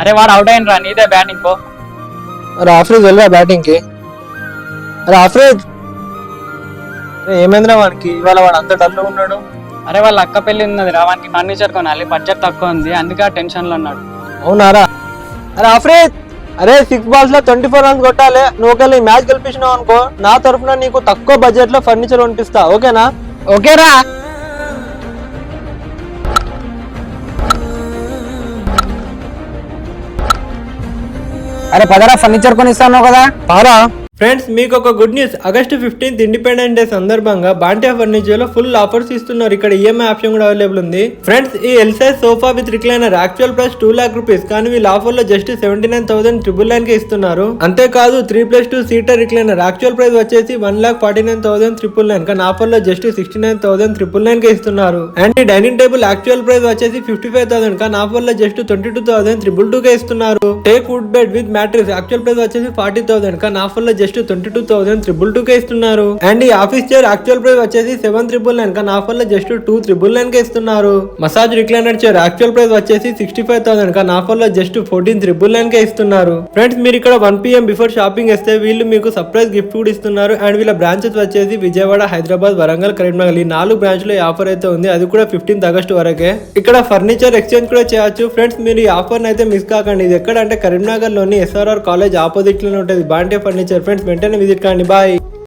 అరే వాడు అవుట్ అయిన రా, నీదే బ్యాటింగ్ పో. అరే ఆఫ్రిజ్ వెళ్ళా బ్యాటింగ్ కి. అరే ఆఫ్రిజ్ ఏమైందిరా వాడికి ఇవాళ వాడు అంత డల్ ఉన్నాడు? అరే వాళ్ళ అక్క పెళ్లి ఉన్నది రా, వానికి ఫర్నిచర్ కొనాలి, బడ్జెట్ తక్కువ ఉంది, అందుకే ఆ టెన్షన్ లో ఉన్నాడు. అవునారా? అరే ఆఫ్రిజ్, అరే 6 balls లో 24 runs కొట్టాలి. నువ్వు ఒకవేళ ఈ మ్యాచ్ గెలిపించినావు అనుకో, నా తరఫున నీకు తక్కువ బడ్జెట్ లో ఫర్నిచర్ కొనిపిస్తా, ఓకేనా? ఓకేరా. అరే పదరా, ఫర్నిచర్ కొనిస్తాను కదా. పారా. ఫ్రెండ్స్ మీకు ఒక good news. August 15th independence day సందర్భంగా బాంటియా ఫర్నిచర్ లో ఫుల్ ఆఫర్స్ ఇస్తున్నారు. ఇక్కడ ఈఎంఐ ఆప్షన్ కూడా అవైలబుల్ ఉంది. ఫ్రెండ్స్ ఈ L size sofa with recliner actual price 2 lakh rupees, కానీ వీళ్ళు ఆఫర్ లో జస్ట్ 79,999 కి ఇస్తున్నారు. అంతేకాదు 3+2 సీటర్ రిక్లైనర్ యాక్చువల్ ప్రైస్ వచ్చేసి 1,49,999, కానీ ఆఫర్ లో జస్ట్ 69,999 కి ఇస్తున్నారు. అండ్ ఈ డైనింగ్ టేబుల్ యాక్చువల్ ప్రైస్ వచ్చేసి 55,000, కానీ ఆఫర్ లో జస్ట్ 22,222 కి ఇస్తున్నారు. Teak wood bed with mattress actual price వచ్చేసి 40,000, కానీ ఆఫర్ లో జస్ట్ 22,322 కే ఇస్తున్నారు. అండ్ ఈ ఆఫీస్ చైర్ యాక్చువల్ ప్రైస్ వచ్చేసి 7,999, కానీ ఆఫర్ లో జస్ట్ 2,999 కే ఇస్తున్నారు. Massage recliner chair actual price వచ్చేసి 65,000, కానీ ఆఫర్ లో జస్ట్ 14,999 కే ఇస్తున్నారు. ఫ్రెండ్స్ మీరు ఇక్కడ 1 PM బిఫోర్ షాపింగ్ చేస్తే వీళ్ళు మీకు సర్ప్రైజ్ గిఫ్ట్ కూడా ఇస్తున్నారు. అండ్ వీళ్ళ బ్రాంచెస్ వచ్చేసి విజయవాడ, హైదరాబాద్, వరంగల్, కరీంనగర్, ఈ 4 బ్రాంచ్ లో ఈ ఆఫర్ అయితే ఉంది. అది కూడా 15th August వరకే. ఇక్కడ ఫర్నిచర్ ఎక్స్చేంజ్ కూడా చేయొచ్చు. ఫ్రెండ్స్ మీరు ఈ ఆఫర్ అయితే మిస్ కాకండి. ఇది ఎక్కడ అంటే కరీంనగర్ లోని SRR కాలేజ్ ఆపోజిట్ లోనే ఉంటుంది బాంటియా ఫర్నిచర్. ఫ్రెండ్స్ వెంటనే విజిట్ కండి. బాయ్.